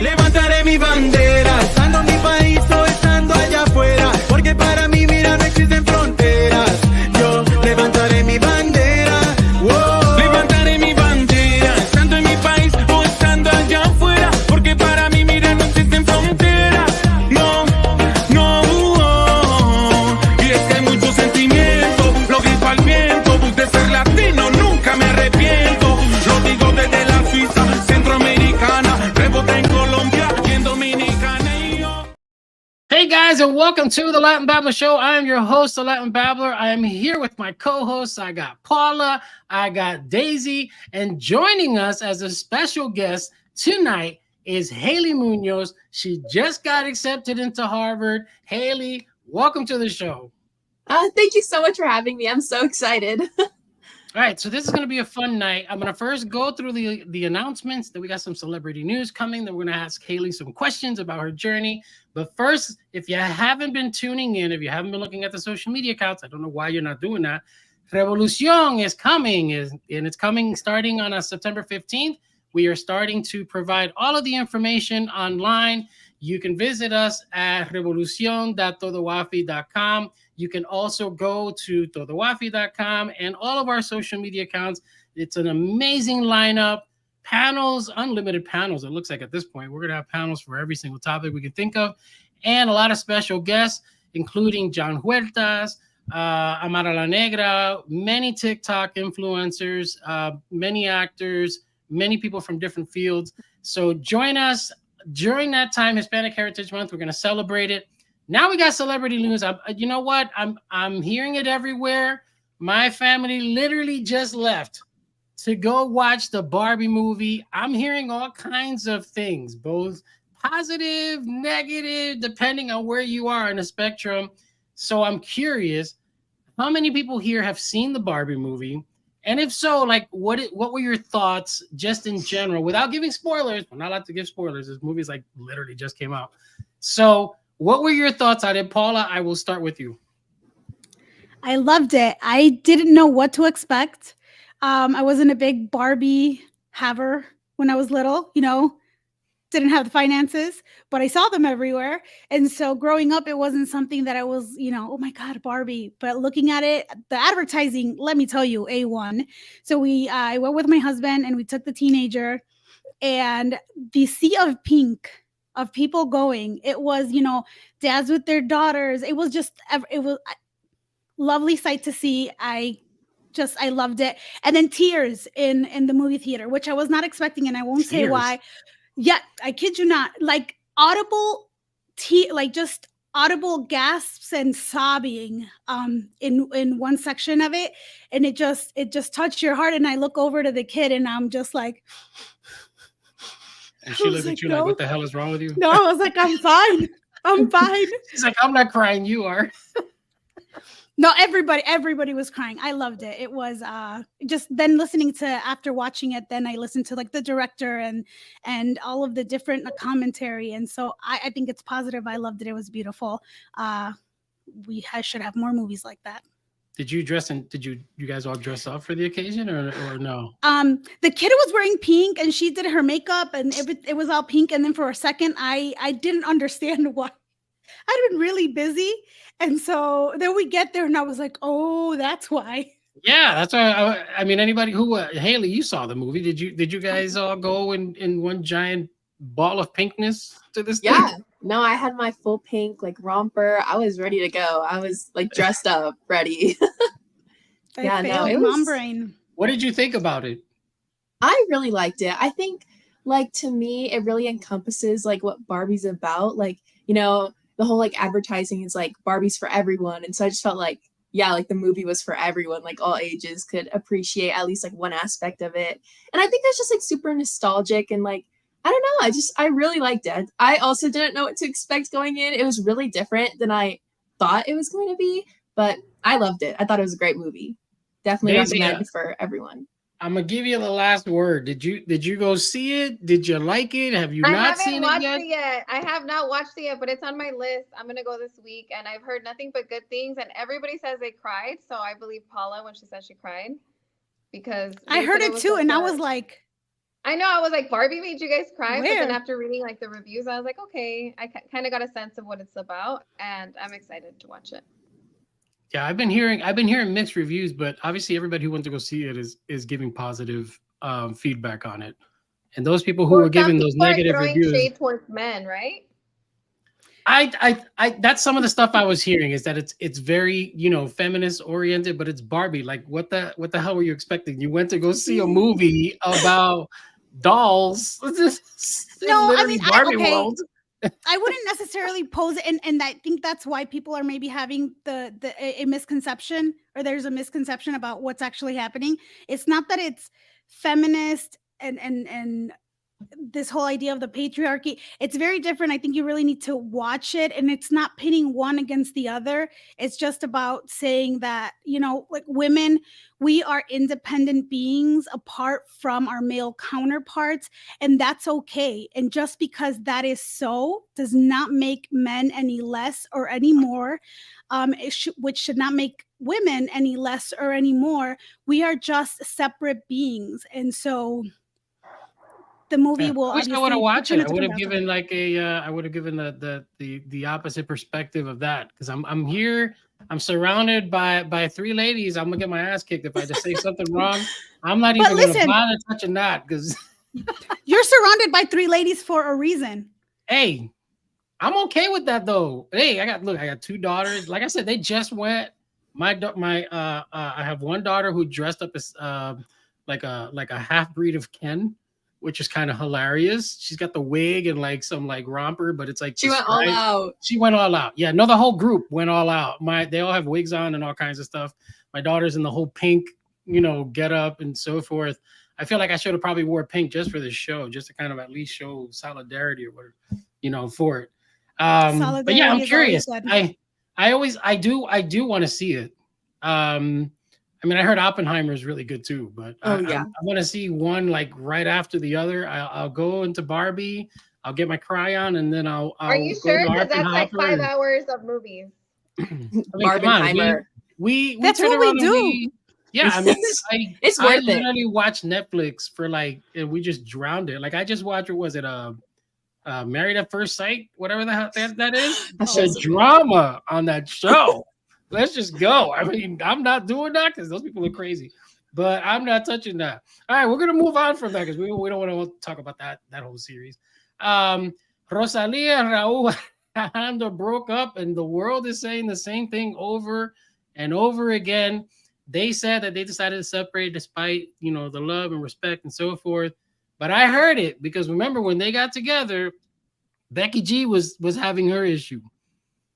Levantaré mi bandera, estando en mi país o estando allá afuera, porque para mí, mira, no existen fronteras. Yo levantaré mi bandera, wow. Levantaré mi bandera, estando en mi país o estando allá afuera, porque para mí, mira, no existen fronteras. No, no, y es que hay mucho sentimiento, lo grito al viento, de ser latino nunca me arrepiento. Lo digo desde la Suiza, centroamericana, rebota en Colombia y en Dominicana y yo. Hey guys, and welcome to the Latin Babbler Show. I am your host, the Latin Babbler. I am here with my co-hosts. I got Paula, I got Daisy, and joining us as a special guest tonight is Haley Muñoz. She just got accepted into Harvard. Haley, welcome to the show. Thank you so much for having me. I'm so excited. All right, so this is going to be a fun night. I'm going to first go through the announcements. Then we got some celebrity news coming. Then we're going to ask Haley some questions about her journey. But first, if you haven't been tuning in, if you haven't been looking at the social media accounts, I don't know why you're not doing that. Revolución is coming, and it's coming starting on September 15th. We are starting to provide all of the information online. You can visit us at revolucion.todowafi.com. You can also go to todowafi.com and all of our social media accounts. It's an amazing lineup. Panels, unlimited panels, it looks like at this point. We're going to have panels for every single topic we can think of. And a lot of special guests, including John Huertas, Amara La Negra, many TikTok influencers, many actors, many people from different fields. So join us during that time, Hispanic Heritage Month. We're going to celebrate it. Now we got celebrity news. You know what? I'm hearing it everywhere. My family literally just left to go watch the Barbie movie. I'm hearing all kinds of things, both positive, negative, depending on where you are in the spectrum. So I'm curious, how many people here have seen the Barbie movie? And if so, like, what were your thoughts just in general, without giving spoilers? We're not allowed to give spoilers. This movie's like literally just came out. So what were your thoughts on it? Paula, I will start with you. I loved it. I didn't know what to expect. I wasn't a big Barbie haver when I was little, didn't have the finances, but I saw them everywhere. And so growing up, it wasn't something that I was, oh my God, Barbie. But looking at it, the advertising, let me tell you, A1. So I went with my husband and we took the teenager, and the sea of pink of people going, it was, dads with their daughters. It was a lovely sight to see. I loved it. And then tears in the movie theater, which I was not expecting. And I won't say why. Yeah, I kid you not. Like audible just audible gasps and sobbing in one section of it. And it just touched your heart. And I look over to the kid and I'm just like, and she looked at you like, what the hell is wrong with you? No, I was like, I'm fine. I'm fine. She's like, I'm not crying. You are. No, everybody was crying. I loved it. It was just then listening to, after watching it, then I listened to like the director and all of the different commentary. And so I think it's positive. I loved it. It was beautiful. I should have more movies like that. Did you guys all dress up for the occasion or no? The kid was wearing pink and she did her makeup and it was all pink. And then for a second, I didn't understand why. I'd been really busy. And so then we get there and I was like, oh, that's why. Yeah, that's why. I mean, anybody who, Haley, you saw the movie. Did you guys all go in one giant ball of pinkness to this thing? Yeah. No, I had my full pink like romper. I was ready to go. I was like dressed up, ready. Mom brain. What did you think about it? I really liked it. I think, like, to me, it really encompasses like what Barbie's about. Like, the whole like advertising is like Barbie's for everyone. And so I just felt like, yeah, like the movie was for everyone, like all ages could appreciate at least like one aspect of it. And I think that's just like super nostalgic and like, I don't know. I really liked it. I also didn't know what to expect going in. It was really different than I thought it was going to be, but I loved it. I thought it was a great movie. Definitely recommend for everyone. I'm gonna give you the last word. Did you go see it? Did you like it? Have you not seen it yet? I have not watched it yet, but it's on my list. I'm gonna go this week, and I've heard nothing but good things. And everybody says they cried, so I believe Paula when she said she cried because I heard it too, and I was like, I know. I was like, Barbie made you guys cry, but then Where? after reading like the reviews, I was like, okay, I kind of got a sense of what it's about, and I'm excited to watch it. Yeah, I've been hearing mixed reviews, but obviously everybody who went to go see it is giving positive feedback on it. And those people who Well, were some giving those people are negative throwing reviews, shade towards men, right? I that's some of the stuff I was hearing is that it's very, feminist oriented, but it's Barbie. Like what the hell were you expecting? You went to go see a movie about dolls. No, I Literally mean, Barbie world. I wouldn't necessarily pose it, and I think that's why people are maybe having a misconception, or there's a misconception about what's actually happening. It's not that it's feminist and this whole idea of the patriarchy. It's very different. I think you really need to watch it, and it's not pitting one against the other. It's just about saying that, like women, we are independent beings apart from our male counterparts, and that's okay. And just because that is so does not make men any less or any more, which should not make women any less or any more. We are just separate beings. And so the movie Yeah. will I wish I would have obviously watched turn it. it I would have different given like I would have given the opposite perspective of that, because I'm here. I'm surrounded by three ladies. I'm gonna get my ass kicked if I just say something wrong. I'm not But even gonna listen, bother touching that because you're surrounded by three ladies for a reason. hey, I'm okay with that though. Hey, I got two daughters. Like I said, they just went. I have one daughter who dressed up as like a half breed of Ken, which is kind of hilarious. She's got the wig and like some like romper, but it's like She went all out. She went all out. Yeah, no, the whole group went all out. They all have wigs on and all kinds of stuff. My daughter's in the whole pink, get up and so forth. I feel like I should have probably wore pink just for this show, just to kind of at least show solidarity or whatever, for it. But yeah, I'm curious. I do want to see it. I mean, I heard Oppenheimer is really good too, but I want to see one like right after the other. I'll go into Barbie. I'll get my cry on, and then I'll. Are you go sure? to Because that's like 5 and, hours of movies. I mean, Barbenheimer. We that's turn what we around do. I mean, It's I worth it. literally watch Netflix for like, and we just drowned it. Like I just watched, what was it? Married at First Sight, whatever the hell that is. The drama on that show. Let's just go. I mean, I'm not doing that because those people are crazy, but I'm not touching that. All right, we're gonna move on from that because we don't want to talk about that whole series. Rosalia and Raul Alejandro broke up, and the world is saying the same thing over and over again. They said that they decided to separate despite the love and respect and so forth. But I heard it because remember when they got together, Becky G was having her issue.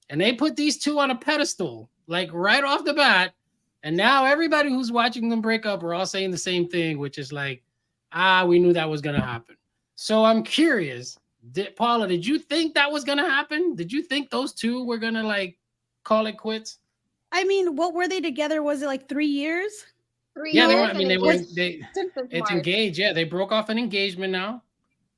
And they put these two on a pedestal, like right off the bat. And now everybody who's watching them break up are all saying the same thing, which is like, we knew that was going to happen. So I'm curious, Paula, did you think that was going to happen? Did you think those two were going to like call it quits? I mean, what were they together? Was it like 3 years? 3 Yeah, years. it's engaged. Yeah, they broke off an engagement now.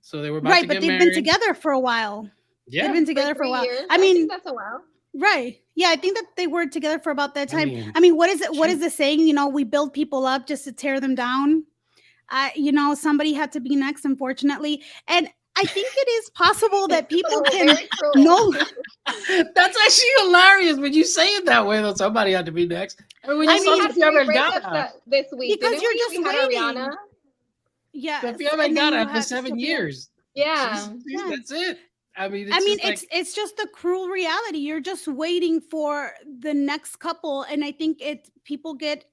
So they were about right, to but get they've married. been together for a while. Yeah, they've been together for a while. Years. I mean, think that's a while. Right. Yeah, I think that they were together for about that time. I I mean, what is it? What is the saying? We build people up just to tear them down. Somebody had to be next, unfortunately. And I think it is possible that people can know. That's actually hilarious when you say it that way, though. Somebody had to be next. I mean, this week because you're just waiting. Rihanna? Yeah, Sofia Vergara for 7 years. Yeah, that's it. I mean, it's just the cruel reality. You're just waiting for the next couple, and I think people get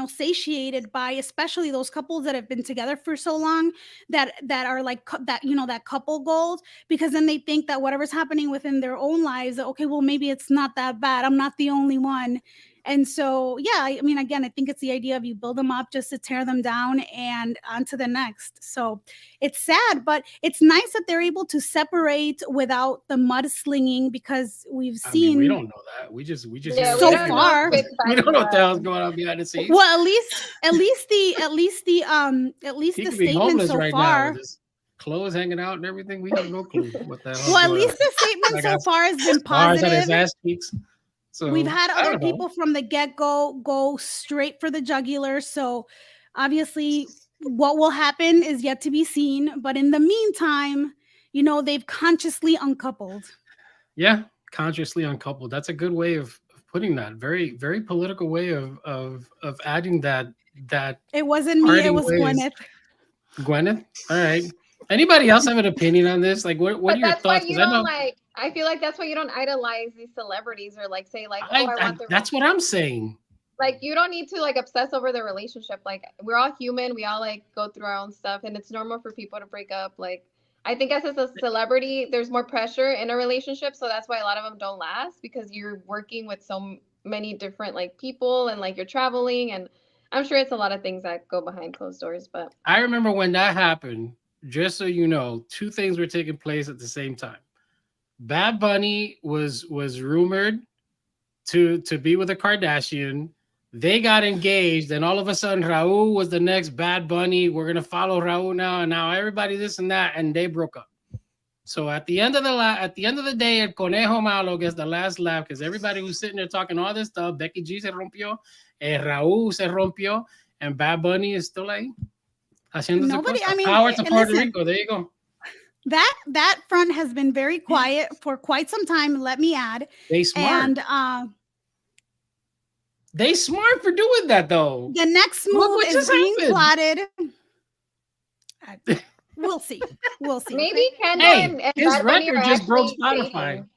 satiated by, especially those couples that have been together for so long, that are like that that couple goals, because then they think that whatever's happening within their own lives, okay, well maybe it's not that bad. I'm not the only one. And so, yeah, I mean, again, I think it's the idea of you build them up just to tear them down and on to the next. So it's sad, but it's nice that they're able to separate without the mudslinging, because we've seen. We don't know that. We just so far. We don't know what the hell's going on behind the scenes. Well, at least the statement so right far. Now, clothes hanging out and everything. We have no clue what the hell. Well, at least the statement so far has been positive. His ass cheeks. So, we've had other people from the get-go go straight for the jugular. So obviously What will happen is yet to be seen. But in the meantime, they've consciously uncoupled. Yeah, consciously uncoupled. That's a good way of putting that. Very, very political way of adding that. It wasn't me. It was Gwyneth. Gwyneth. All right. Anybody else have an opinion on this? Like, what But are your that's why thoughts? you 'Cause I don't know I feel like that's why you don't idolize these celebrities or like say like, oh, I want the that's what I'm saying. like you don't need to like obsess over the relationship. Like we're all human. We all like go through our own stuff, and it's normal for people to break up. Like I think as a celebrity, there's more pressure in a relationship, so that's why a lot of them don't last because you're working with so many different like people and like you're traveling, and I'm sure it's a lot of things that go behind closed doors. But I remember when that happened. Just so you know, two things were taking place at the same time. Bad Bunny was rumored to be with a Kardashian. They got engaged, and all of a sudden, Raul was the next Bad Bunny. We're gonna follow Raul now, and now everybody this and that, and they broke up. So at the end of the day, El Conejo Malo gets the last laugh because everybody who's sitting there talking all this stuff, Becky G se rompió, Raul se rompió, and Bad Bunny is still ahí. Nobody. I mean, power to Puerto listen, Rico. There you go. That front has been very quiet for quite some time. Let me add. They smart. And they smart for doing that though. The next move is being plotted. We'll see. We'll see. Maybe Kendall and his Bad Bunny record are just broke actually Spotify. dating.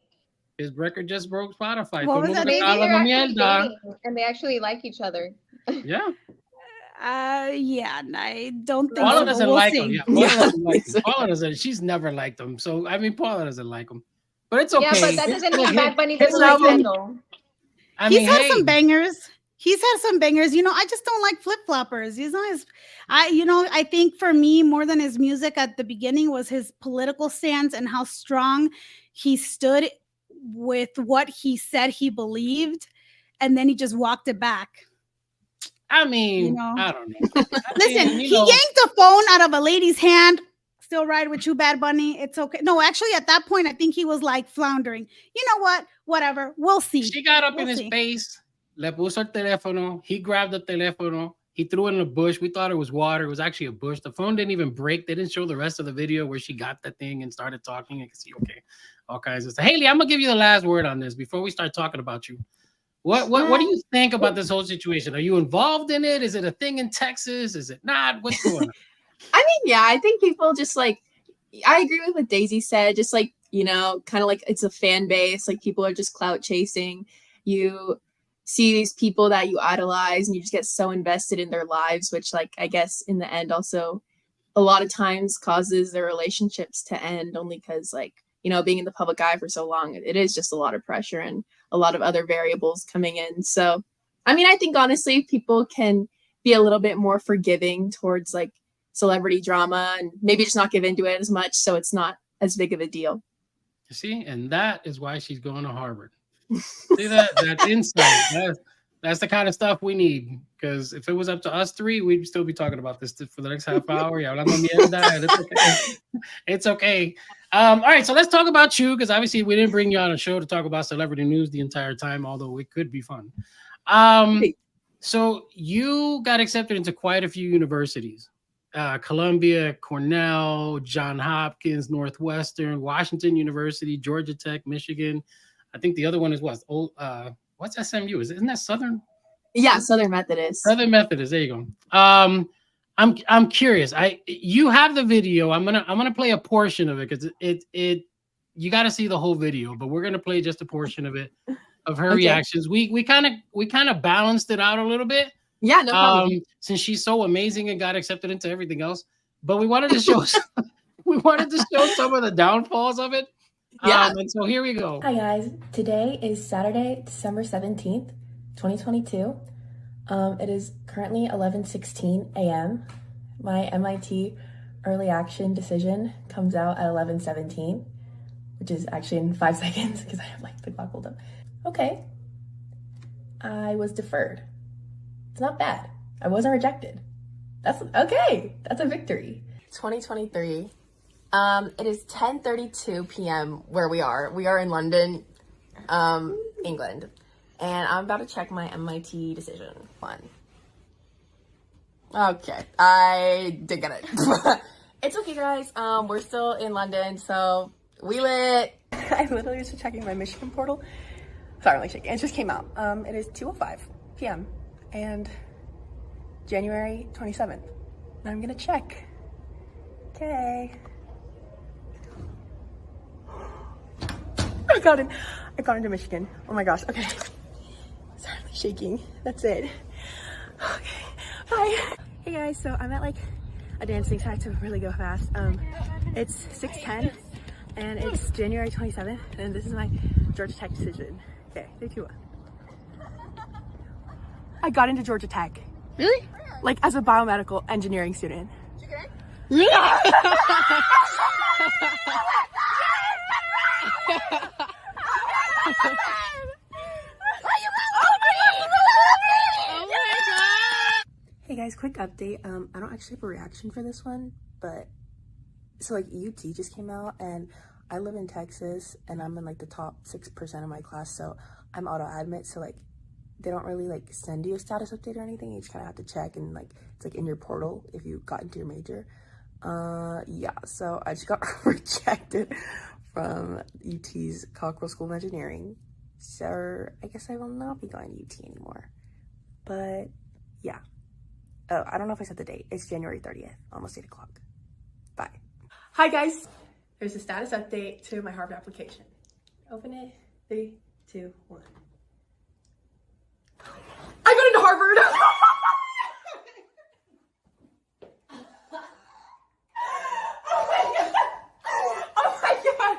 His record just broke Spotify. What was that? Maybe they're actually dating and they actually like each other. Yeah. Yeah, I don't think Paula so. doesn't We'll like see. him. Yeah, Paula doesn't like him. Paula doesn't. She's never liked him. So I mean, Paula doesn't like him. But it's okay. Yeah, but that doesn't mean Bad Bunny his doesn't like album- Kendall. He's had some bangers. He's had some bangers. I just don't like flip floppers. He's not his. I think for me, more than his music at the beginning was his political stance and how strong he stood with what he said he believed, and then he just walked it back. I mean, I don't know. Listen, he yanked the phone out of a lady's hand. Still ride with you, Bad Bunny. It's okay. No, actually, at that point, I think he was like floundering. You know what? Whatever. We'll see. She got up in his face. Le puso el teléfono. He grabbed the teléfono. He threw it in a bush. We thought it was water. It was actually a bush. The phone didn't even break. They didn't show the rest of the video where she got the thing and started talking. You can see, okay, all kinds of stuff. Haley, I'm gonna give you the last word on this before we start talking about you. What do you think about this whole situation? Are you involved in it? Is it a thing in Texas? Is it not? What's going on? I mean, yeah, I think people just I agree with what Daisy said. Just kind of like it's a fan base. Like people are just clout chasing. You see these people that you idolize and you just get so invested in their lives, which I guess in the end also a lot of times causes their relationships to end only because being in the public eye for so long, it is just a lot of pressure and a lot of other variables coming in. So, I mean, I think honestly, people can be a little bit more forgiving towards celebrity drama and maybe just not give into it as much. So it's not as big of a deal. You see, and that is why she's going to Harvard. See that's insight. That's the kind of stuff we need. Because if it was up to us three, we'd still be talking about this for the next half hour. Yeah, it's okay. It's okay. All right, so let's talk about you, because obviously we didn't bring you on a show to talk about celebrity news the entire time, although it could be fun. So you got accepted into quite a few universities. Columbia, Cornell, Johns Hopkins, Northwestern, Washington University, Georgia Tech, Michigan. I think the other one is what's SMU? Isn't that Southern? Yeah, Southern Methodist. Southern Methodist. There you go. I'm curious. You have the video. I'm gonna play a portion of it because it you got to see the whole video, but we're gonna play just a portion of it of her reactions. We kind of balanced it out a little bit. Yeah, no problem. Since she's so amazing and got accepted into everything else, but we wanted to show some of the downfalls of it. Yeah. And so here we go. Hi guys, today is Saturday, December 17th, 2022. It is currently 11:16 a.m. My MIT early action decision comes out at 11:17, which is actually in 5 seconds because I have the clock pulled up. Okay, I was deferred. It's not bad. I wasn't rejected. That's okay. That's a victory. 2023. It is 10:32 p.m. where we are. We are in London, England. And I'm about to check my MIT decision. Okay, I did get it. It's okay, guys. We're still in London, so we lit. I literally was just checking my Michigan portal. Sorry, I'm like shaking. It just came out. It is 2:05 p.m. and January 27th. Now I'm gonna check. Okay. I got into Michigan. Oh my gosh. Okay. Sorry, I'm shaking. That's it. Okay. Bye. Hey guys, so I'm at like a dancing, so I have to really go fast. It's 6:10 and it's January 27th, and this is my Georgia Tech decision. Okay, 3, 2, 1. I got into Georgia Tech. Really? Like as a biomedical engineering student. Yeah. Hey guys, quick update. I don't actually have a reaction for this one, but so like UT just came out, and I live in Texas, and I'm in like the top 6% of my class, so I'm auto admit, so like they don't really like send you a status update or anything. You just kind of have to check, and like it's like in your portal if you got into your major. Yeah, so I just got rejected from UT's Cockrell School of Engineering, so I guess I will not be going to UT anymore. But yeah. Oh, I don't know if I said the date. It's January 30th, almost 8 o'clock. Bye. Hi guys. There's a status update to my Harvard application. Open it. 3, 2, 1. I got into Harvard. Oh my god.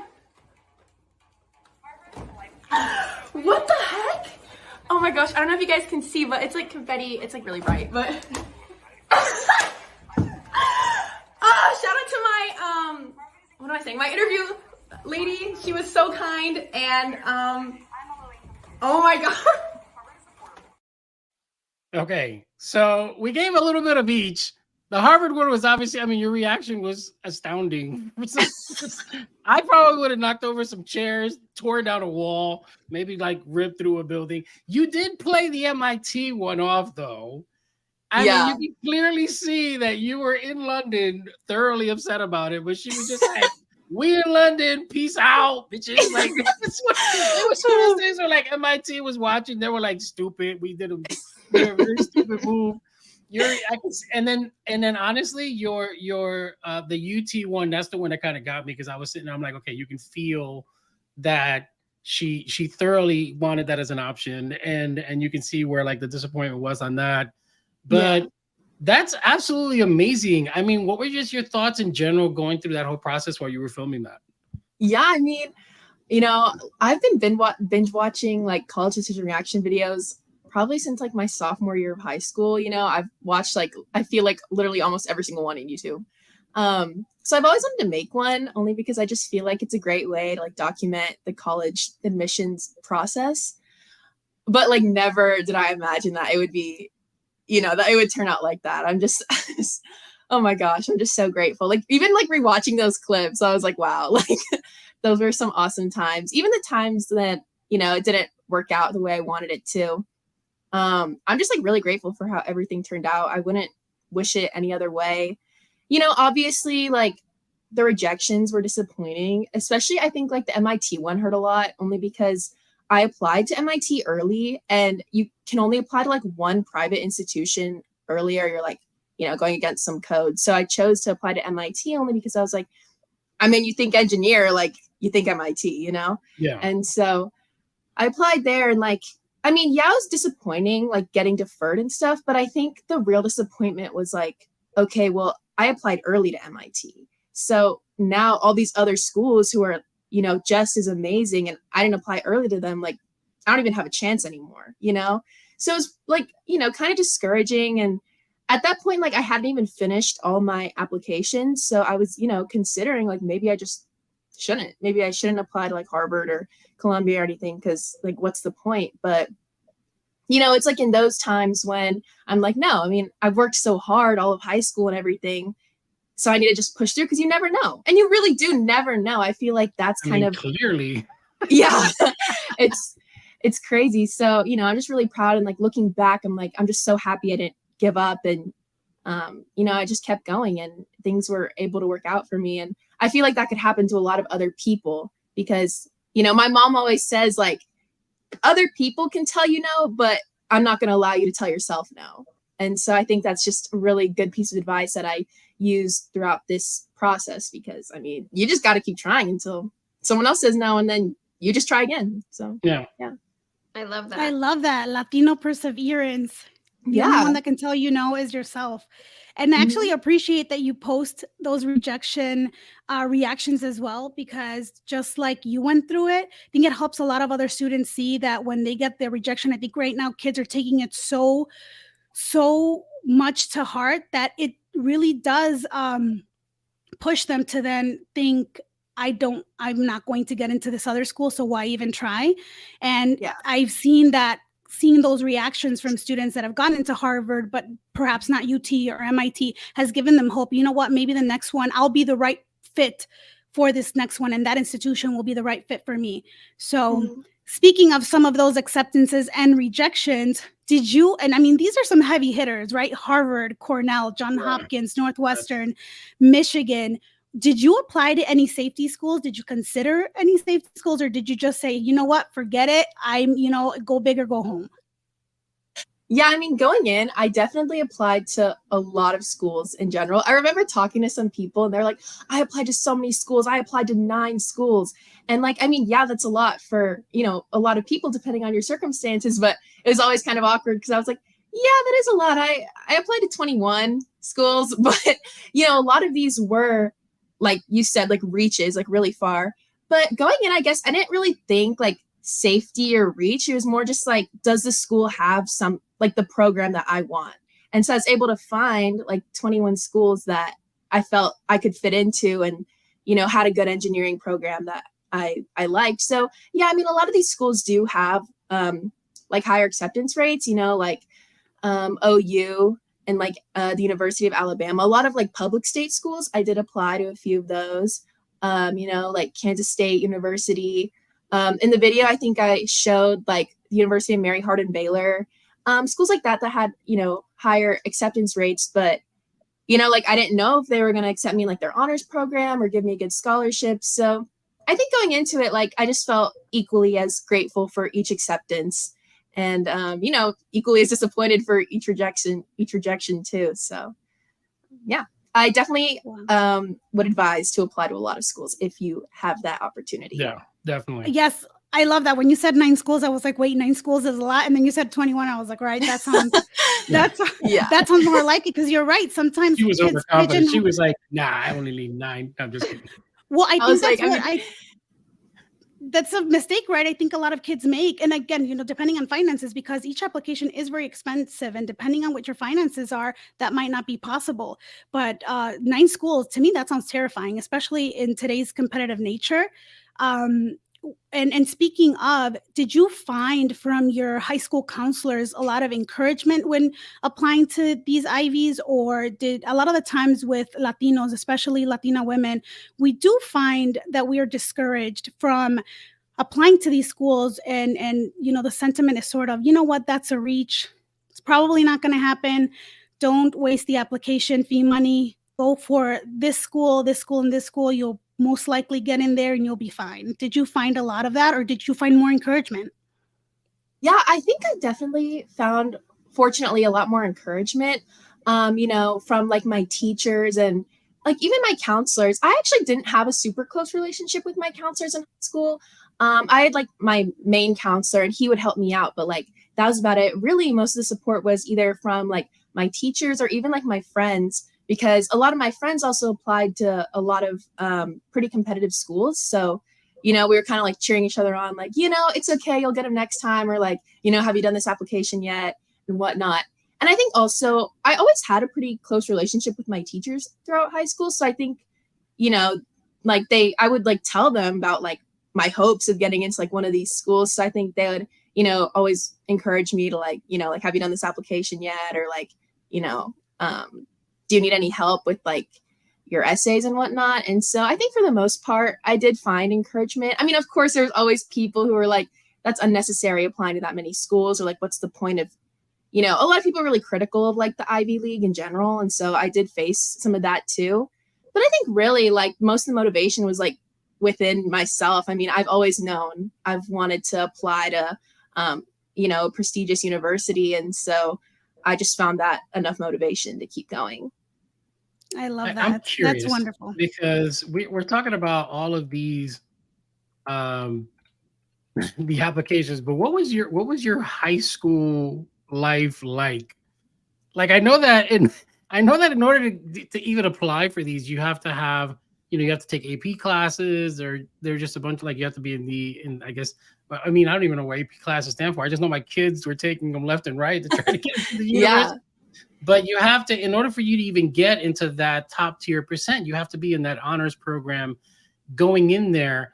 What the heck? Oh my gosh, I don't know if you guys can see, but it's like confetti. It's like really bright, but shout out to my what am I saying? My interview lady. She was so kind, and oh my god. Okay, so we gave a little bit of each. The Harvard one was obviously, I mean, your reaction was astounding. I probably would have knocked over some chairs, tore down a wall, maybe like ripped through a building. You did play the MIT one off, though. I mean, you can clearly see that you were in London thoroughly upset about it, but she was just like, we in London, peace out, bitches. Like, it was one of those things where like MIT was watching, they were like, stupid. We did a very stupid move. And then honestly, the UT one, that's the one that kind of got me, because I was sitting there, I'm like, okay, you can feel that she thoroughly wanted that as an option, and you can see where like the disappointment was on that. But that's absolutely amazing. I mean, what were just your thoughts in general going through that whole process while you were filming that? Yeah, I mean, you know, I've been binge watching like college decision reaction videos probably since like my sophomore year of high school. You know, I've watched like, I feel like literally almost every single one on YouTube. So I've always wanted to make one, only because I just feel like it's a great way to like document the college admissions process. But like never did I imagine that it would be, you know, that it would turn out like that. I'm just, oh my gosh, I'm just so grateful. Like even like rewatching those clips, I was like, wow, like those were some awesome times. Even the times that, you know, it didn't work out the way I wanted it to. I'm just like really grateful for how everything turned out. I wouldn't wish it any other way. You know, obviously like the rejections were disappointing, especially I think like the MIT one hurt a lot, only because I applied to MIT early, and you can only apply to like one private institution earlier. You're like, you know, going against some code. So I chose to apply to MIT only because I was like, I mean, you think engineer, like you think MIT, you know? Yeah. And so I applied there, and like, I mean, yeah, it was disappointing, like getting deferred and stuff. But I think the real disappointment was like, okay, well, I applied early to MIT. So now all these other schools who are, you know, just as amazing, and I didn't apply early to them, like, I don't even have a chance anymore, you know? So it's like, you know, kind of discouraging. And at that point, like I hadn't even finished all my applications. So I was, you know, considering like, maybe I shouldn't apply to like Harvard or Columbia or anything, because like, what's the point? But, you know, it's like in those times when I'm like, no, I mean, I've worked so hard all of high school and everything, so I need to just push through, because you never know. And you really do never know. I feel like that's kind of clearly. Yeah, it's crazy. So, you know, I'm just really proud, and like looking back, I'm like, I'm just so happy I didn't give up. And I just kept going and things were able to work out for me. And I feel like that could happen to a lot of other people because, my mom always says like, other people can tell you no, but I'm not going to allow you to tell yourself no. And so I think that's just a really good piece of advice that I use throughout this process because, you just got to keep trying until someone else says no, and then you just try again. So, yeah. I love that. I love that. Latino perseverance. The only one that can tell you no is yourself. And I actually appreciate that you post those rejection reactions as well, because just like you went through it, I think it helps a lot of other students see that when they get their rejection, I think right now kids are taking it so much to heart that it really does push them to then think, I'm not going to get into this other school, so why even try? And I've seen those reactions from students that have gone into Harvard, but perhaps not UT or MIT, has given them hope. You know what? Maybe the next one, I'll be the right fit for this next one, and that institution will be the right fit for me. So speaking of some of those acceptances and rejections, did you, and these are some heavy hitters, right? Harvard, Cornell, Johns Hopkins, Northwestern, Michigan. Did you apply to any safety schools? Did you consider any safety schools, or did you just say, you know what, forget it? Go big or go home? Yeah, going in, I definitely applied to a lot of schools in general. I remember talking to some people and they're like, I applied to so many schools. I applied to 9 schools. And that's a lot for, a lot of people depending on your circumstances, but it was always kind of awkward because I was like, yeah, that is a lot. I applied to 21 schools, but, a lot of these were, like you said, like reaches, like really far. But going in, I guess I didn't really think like safety or reach. It was more just like, does the school have some, like the program that I want? And so I was able to find like 21 schools that I felt I could fit into and, had a good engineering program that I liked. So yeah, a lot of these schools do have like higher acceptance rates, like OU and like the University of Alabama, a lot of like public state schools. I did apply to a few of those, like Kansas State University. In the video, I think I showed like the University of Mary Hardin Baylor, schools like that had, higher acceptance rates. But, like I didn't know if they were going to accept me in like their honors program or give me a good scholarship. So I think going into it, like I just felt equally as grateful for each acceptance. And, equally as disappointed for each rejection too. So, yeah, I definitely would advise to apply to a lot of schools if you have that opportunity. Yeah, definitely. Yes, I love that. When you said 9 schools, I was like, wait, 9 schools is a lot. And then you said 21. I was like, right, that sounds that sounds more like it, because you're right. Sometimes she was overconfident. She was like, nah, I only need 9. I'm just kidding. Well, I think that's a mistake, right? I think a lot of kids make. And again, depending on finances, because each application is very expensive, and depending on what your finances are, that might not be possible. But 9 schools, to me, that sounds terrifying, especially in today's competitive nature. And speaking of, did you find from your high school counselors a lot of encouragement when applying to these Ivies? Or did a lot of the times with Latinos, especially Latina women, we do find that we are discouraged from applying to these schools, and the sentiment is sort of, you know what, that's a reach. It's probably not going to happen. Don't waste the application fee money. Go for this school, and this school. You'll most likely get in there and you'll be fine. Did you find a lot of that, or did you find more encouragement? Yeah, I think I definitely found, fortunately, a lot more encouragement, from like my teachers and like even my counselors. I actually didn't have a super close relationship with my counselors in high school. I had like my main counselor and he would help me out, but like that was about it. Really, most of the support was either from like my teachers or even like my friends, because a lot of my friends also applied to a lot of pretty competitive schools. So, we were kind of like cheering each other on, like, it's okay, you'll get them next time. Or like, have you done this application yet and whatnot. And I think also I always had a pretty close relationship with my teachers throughout high school. So I think, like I would like tell them about like my hopes of getting into like one of these schools. So I think they would, always encourage me to like, like, have you done this application yet? Or like, do you need any help with like your essays and whatnot? And so I think for the most part, I did find encouragement. Of course, there's always people who are like, that's unnecessary applying to that many schools, or like, what's the point of, a lot of people are really critical of like the Ivy League in general. And so I did face some of that too. But I think really like most of the motivation was like within myself. I mean, I've always known I've wanted to apply to, a prestigious university. And so I just found that enough motivation to keep going. I love that. I'm curious That's wonderful. because we're talking about all of these the applications, but what was your high school life like? Like I know that in order to even apply for these, you have to have, you have to take AP classes, or they're just a bunch of like, you have to be in I guess, I mean, I don't even know what AP classes stand for. I just know my kids were taking them left and right to try to get into the university. But you have to, in order for you to even get into that top tier percent, you have to be in that honors program going in there.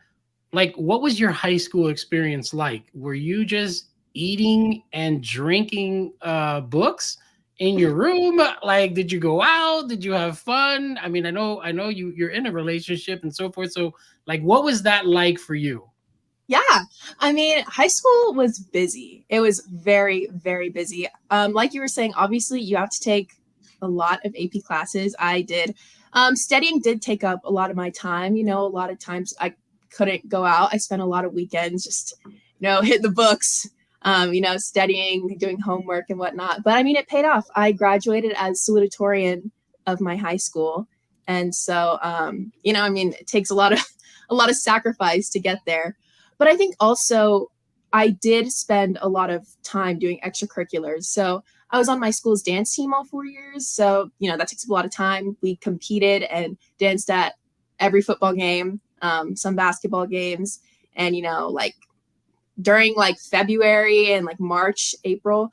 Like, what was your high school experience like? Were you just eating and drinking books in your room? Like, did you go out? Did you have fun? I mean, I know you're in a relationship and so forth. So like, what was that like for you? Yeah. I mean, high school was busy. It was very, very busy. Like you were saying, obviously you have to take a lot of AP classes. I did. Studying did take up a lot of my time. A lot of times I couldn't go out. I spent a lot of weekends just, hitting the books, studying, doing homework and whatnot. But I mean, it paid off. I graduated as salutatorian of my high school. And so, it takes a lot of sacrifice to get there. But I think also I did spend a lot of time doing extracurriculars. So I was on my school's dance team all 4 years. So, that takes up a lot of time. We competed and danced at every football game, some basketball games. And, like during like February and like March, April,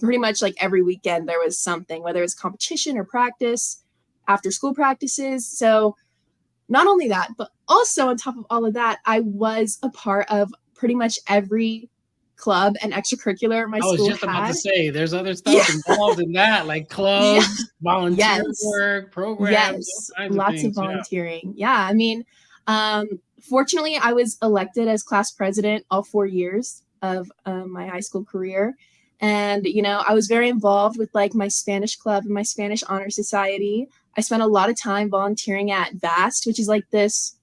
pretty much like every weekend there was something, whether it was competition or practice, after school practices. So not only that, but also on top of all of that, I was a part of pretty much every club and extracurricular my school had. I was just about to say, there's other stuff involved in that, like clubs, volunteer work, programs. Yes, lots of volunteering. Yeah, I mean, fortunately, I was elected as class president all 4 years of my high school career. And, I was very involved with like my Spanish club and my Spanish Honor Society. I spent a lot of time volunteering at VAST, which is like this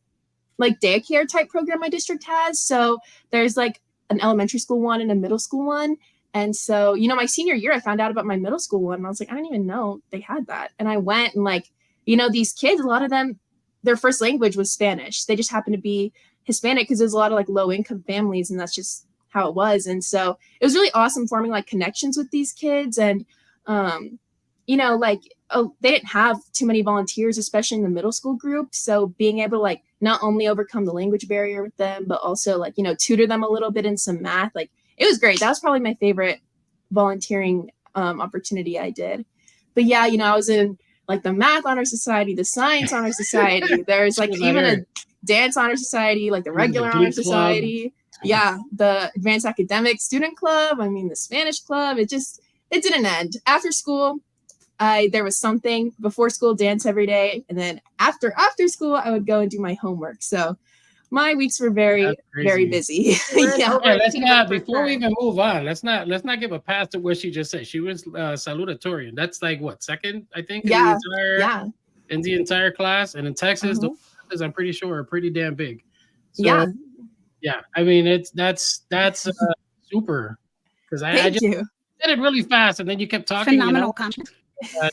like daycare type program my district has. So there's like an elementary school one and a middle school one. And so, my senior year, I found out about my middle school one. And I was like, I didn't even know they had that. And I went and like, these kids, a lot of them, their first language was Spanish. They just happened to be Hispanic because there's a lot of like low income families, and that's just how it was. And so it was really awesome forming like connections with these kids. And, they didn't have too many volunteers, especially in the middle school group. So being able to like not only overcome the language barrier with them, but also like, tutor them a little bit in some math. Like it was great. That was probably my favorite volunteering opportunity I did. But yeah, I was in like the Math Honor Society, the Science Honor Society. There's like even a Dance Honor Society, like the regular Honor Society. Yeah, the Advanced Academic Student Club. I mean, the Spanish Club. It didn't end. After school, there was something. Before school, dance every day, and then after school, I would go and do my homework. So my weeks were very, very busy. Yeah. Let's not, before we even move on, let's not give a pass to what she just said. She was salutatorian. That's like what, second, I think, in the entire class. And in Texas, the classes, I'm pretty sure, are pretty damn big. So, yeah. I mean, that's super, because I just said it really fast, and then you kept talking. Phenomenal content. I'm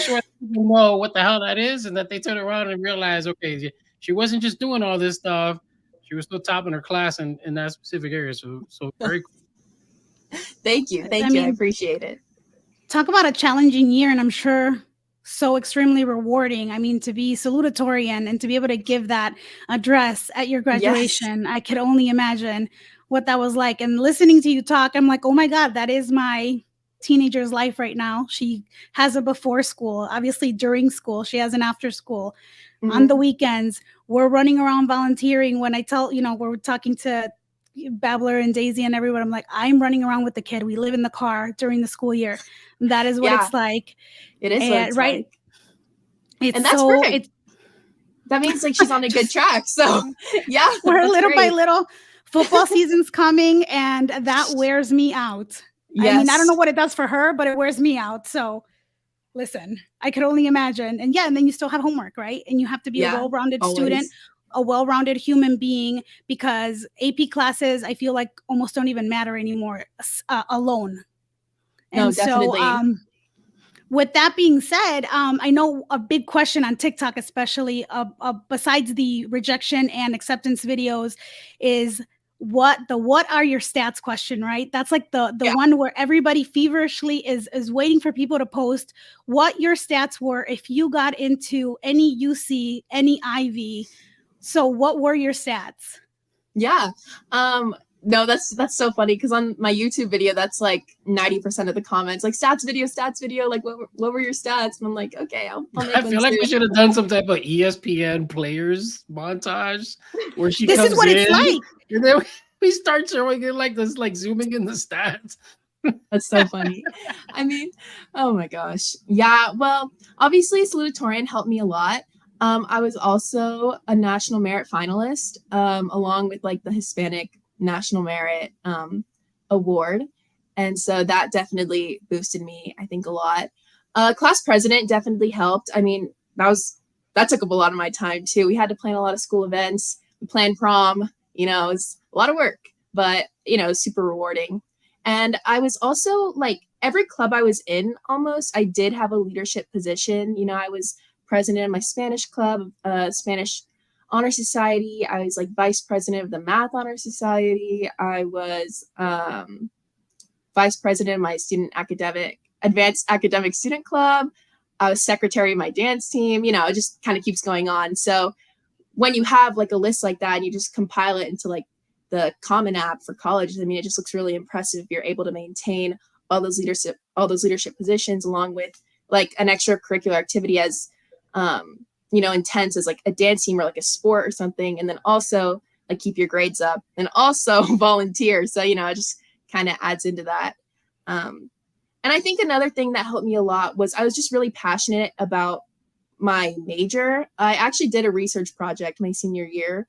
sure people know what the hell that is, and that they turn around and realize, okay, she wasn't just doing all this stuff; she was still topping her class in that specific area. So very cool. Thank you. I appreciate it. Talk about a challenging year, and I'm sure so extremely rewarding. I mean, to be salutatorian and to be able to give that address at your graduation, I could only imagine what that was like. And listening to you talk, I'm like, oh my God, that is my teenager's life right now. She has a before school, obviously during school, she has an after school. On the weekends, we're running around volunteering. When I tell, we're talking to Babbler and Daisy and everyone, I'm like, I'm running around with the kid. We live in the car during the school year. That is what it's like. It is what it's right. Like. And that's perfect. That means like she's on a good track. So yeah, we're little by little. Football season's coming, and that wears me out. I mean, I don't Yes. know what it does for her, but it wears me out. So listen, I could only imagine. And yeah, and then you still have homework, right? And you have to be a Yeah, well-rounded student, always. a well-rounded human being, because AP classes, I feel like almost don't even matter anymore alone. No, And so, definitely. with that being said, I know a big question on TikTok, especially besides the rejection and acceptance videos, is what are your stats question, right? That's like the Yeah. one where everybody feverishly is waiting for people to post what your stats were if you got into any UC, any Ivy. So what were your stats? Yeah. No, that's so funny because on my YouTube video, that's like 90% of the comments, like stats video. Like, what were your stats? And I'm like, okay, I'll make I one feel like too. we should have done some type of ESPN players montage where she This comes is what in it's like. and then we start showing it like this, like zooming in the stats. That's so funny. I mean, oh my gosh. Yeah. Well, obviously, salutatorian helped me a lot. I was also a national merit finalist, along with like the Hispanic National Merit Award. And so that definitely boosted me, I think, a lot. Class president definitely helped. I mean, that took up a lot of my time too. We had to plan a lot of school events, we planned prom, it's a lot of work, but super rewarding. And I was also like every club I was in almost, I did have a leadership position. I was president of my Spanish club, Spanish Honor Society. I was like vice president of the Math Honor Society. I was vice president of my advanced academic student club. I was secretary of my dance team. It just kind of keeps going on. So when you have like a list like that and you just compile it into like the Common App for colleges, I mean, it just looks really impressive if you're able to maintain all those leadership positions along with like an extracurricular activity as intense as like a dance team or like a sport or something, and then also like keep your grades up and also volunteer. So it just kind of adds into that. And I think another thing that helped me a lot was I was just really passionate about my major. I actually did a research project my senior year.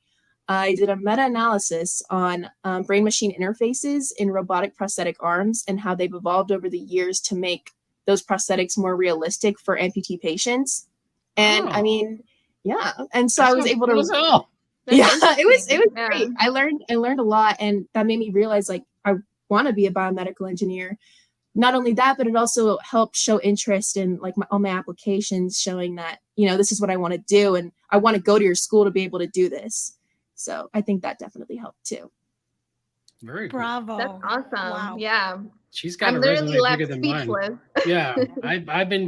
I did a meta-analysis on brain-machine interfaces in robotic prosthetic arms and how they've evolved over the years to make those prosthetics more realistic for amputee patients. And I mean, yeah. And so I was able to. Yeah, it was great. I learned a lot, and that made me realize like I want to be a biomedical engineer. Not only that, but it also helped show interest in like all my applications, showing that this is what I want to do, and I want to go to your school to be able to do this. So I think that definitely helped too. Very cool. Bravo. That's awesome. Wow. Yeah. She's got I'm a literally resume bigger left than speechless. mine. Yeah,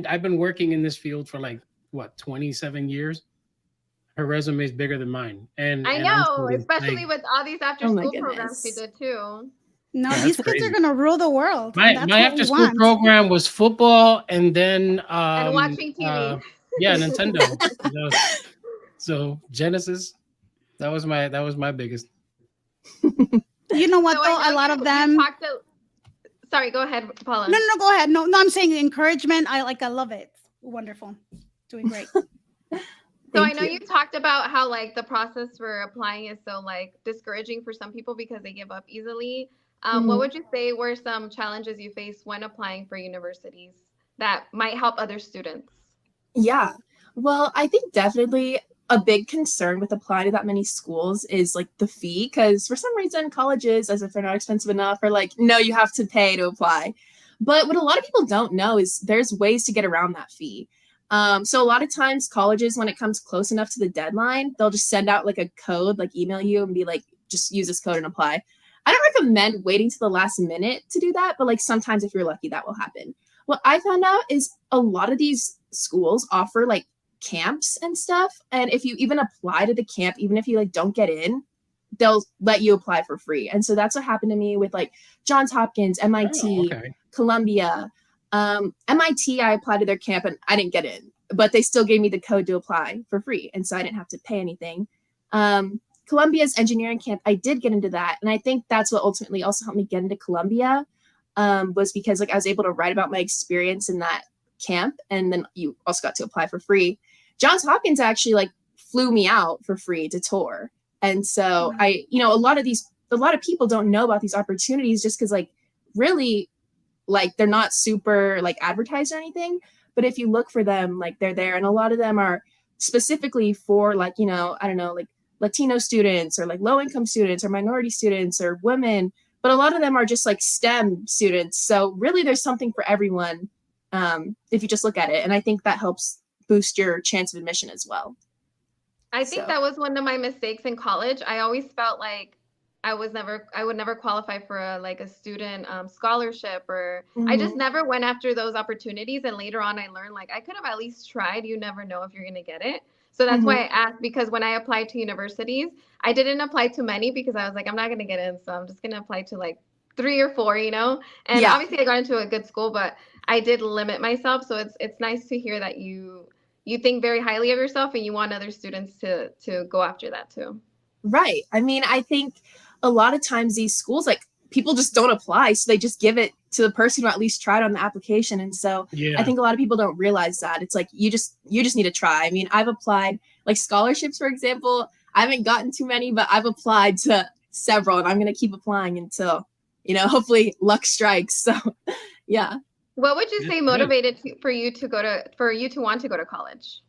I've been working in this field for like what 27 years. Her resume is bigger than mine, and I and know, I'm especially like, with all these after Oh my school programs she goodness. did too. No, Yeah, these that's kids are crazy. gonna rule the world. my That's my what we after school want. program was football and then And watching TV. yeah, Nintendo. So Genesis, that was my biggest. You know what So though? I A know lot you- of you them. Sorry, go ahead, Paula. No, go ahead. No, I'm saying encouragement. I love it. Wonderful. Doing great. So I know you talked about how like the process for applying is so like discouraging for some people because they give up easily. What would you say were some challenges you faced when applying for universities that might help other students? Yeah. Well, I think definitely a big concern with applying to that many schools is like the fee, because for some reason colleges, as if they're not expensive enough, are like, no, you have to pay to apply. But what a lot of people don't know is there's ways to get around that fee. So a lot of times colleges, when it comes close enough to the deadline, they'll just send out like a code, like email you and be like, just use this code and apply. I don't recommend waiting to the last minute to do that, but like sometimes if you're lucky, that will happen. What I found out is a lot of these schools offer like camps and stuff. And if you even apply to the camp, even if you like don't get in, they'll let you apply for free. And so that's what happened to me with like Johns Hopkins, MIT, Columbia. MIT, I applied to their camp and I didn't get in, but they still gave me the code to apply for free. And so I didn't have to pay anything. Columbia's engineering camp, I did get into that. And I think that's what ultimately also helped me get into Columbia, was because like I was able to write about my experience in that camp. And then you also got to apply for free. Johns Hopkins actually like flew me out for free to tour. And so a lot of people don't know about these opportunities just because like really like they're not super like advertised or anything, but if you look for them, like they're there. And a lot of them are specifically for like, you know, I don't know, like Latino students or like low income students or minority students or women, but a lot of them are just like STEM students. So really there's something for everyone, if you just look at it. And I think that helps boost your chance of admission as well. I think that was one of my mistakes in college. I always felt like I would never qualify for a student scholarship, or I just never went after those opportunities. And later on, I learned like I could have at least tried. You never know if you're going to get it. So that's why I asked, because when I applied to universities, I didn't apply to many because I was like, I'm not going to get in. So I'm just going to apply to like 3 or 4, you know, and obviously I got into a good school, but I did limit myself. So it's nice to hear that you think very highly of yourself and you want other students to go after that too. Right. I mean, I think a lot of times these schools, like people just don't apply. So they just give it to the person who at least tried on the application. And so I think a lot of people don't realize that. It's like, you just need to try. I mean, I've applied like scholarships, for example. I haven't gotten too many, but I've applied to several and I'm going to keep applying until, you know, hopefully luck strikes. So yeah. What would you say motivated for you to want to go to college?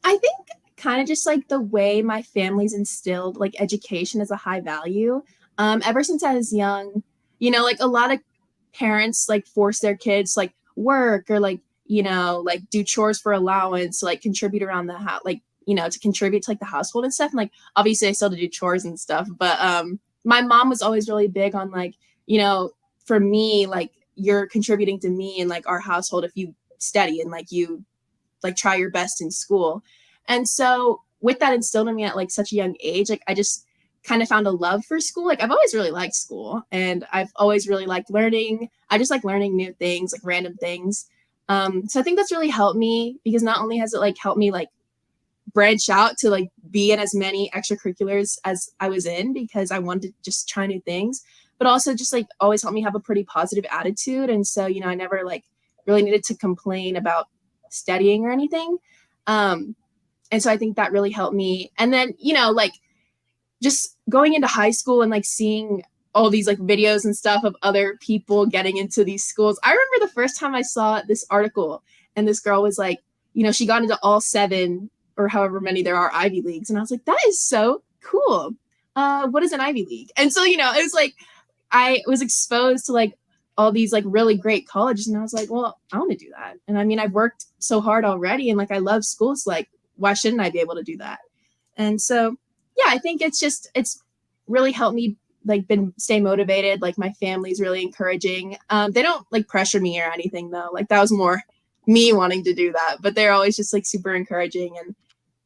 I think kind of just like the way my family's instilled like education as a high value. Ever since I was young, you know, like a lot of parents like force their kids like work or like, you know, like do chores for allowance, like contribute around the house, like, you know, to contribute to like the household and stuff. And like, obviously I still have to do chores and stuff, but my mom was always really big on like, you know, for me, like you're contributing to me and like our household if you study and like you like try your best in school. And so with that instilled in me at like such a young age, like I just kind of found a love for school. Like I've always really liked school and I've always really liked learning. I just like learning new things, like random things. So I think that's really helped me because not only has it like helped me like branch out to like be in as many extracurriculars as I was in because I wanted to just try new things, but also just like always helped me have a pretty positive attitude. And so, you know, I never like really needed to complain about studying or anything. And so I think that really helped me. And then, you know, like just going into high school and like seeing all these like videos and stuff of other people getting into these schools. I remember the first time I saw this article and this girl was like, you know, she got into all 7 or however many there are Ivy Leagues. And I was like, that is so cool. What is an Ivy League? And so, you know, it was like, I was exposed to like all these like really great colleges. And I was like, well, I want to do that. And I mean, I've worked so hard already and like, I love school. So like, why shouldn't I be able to do that? And so, yeah, I think it's really helped me like stay motivated. Like my family's really encouraging. They don't like pressure me or anything though. Like that was more me wanting to do that, but they're always just like super encouraging. And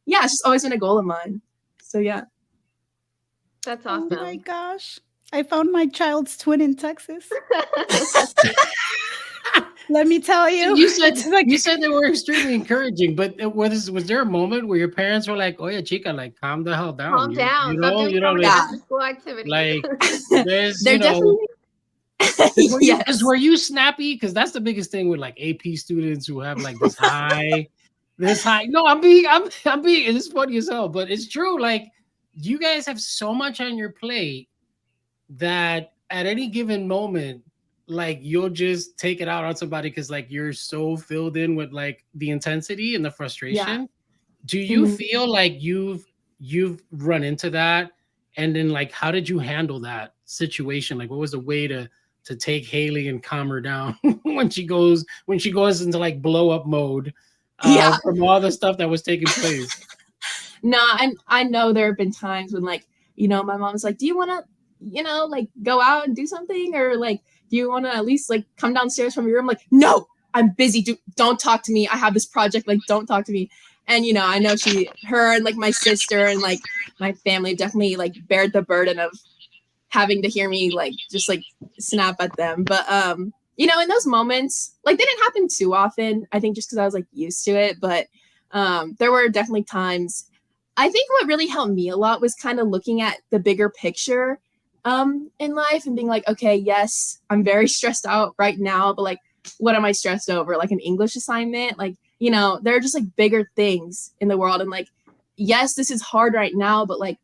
yeah, it's just always been a goal of mine. So yeah. That's awesome. Oh my gosh. I found my child's twin in Texas. Let me tell you. You said they were extremely encouraging, but was there a moment where your parents were like, "Oh yeah, chica, like calm the hell down, calm down, you know, like, after school activity." Like, there's, they're definitely. Yes. Were you snappy? Because that's the biggest thing with like AP students who have like this high. No, I'm being. It's funny as hell, but it's true. Like, you guys have so much on your plate that at any given moment, like you'll just take it out on somebody because like you're so filled in with like the intensity and the frustration. Do you feel like you've run into that? And then like, how did you handle that situation? Like, what was the way to take Haley and calm her down when she goes into like blow up mode from all the stuff that was taking place? And I know there have been times when like, you know, my mom's like, do you want to, you know, like go out and do something? Or like, do you want to at least like come downstairs from your room? Like, no, I'm busy. Don't talk to me. I have this project. Like, don't talk to me. And, you know, I know her and like my sister and like my family definitely like bared the burden of having to hear me like just like snap at them. But, you know, in those moments, like they didn't happen too often, I think just because I was like used to it. But there were definitely times. I think what really helped me a lot was kind of looking at the bigger picture in life and being like, okay, yes, I'm very stressed out right now, but like, what am I stressed over? Like an English assignment? Like, you know, there are just like bigger things in the world. And like, yes, this is hard right now, but like,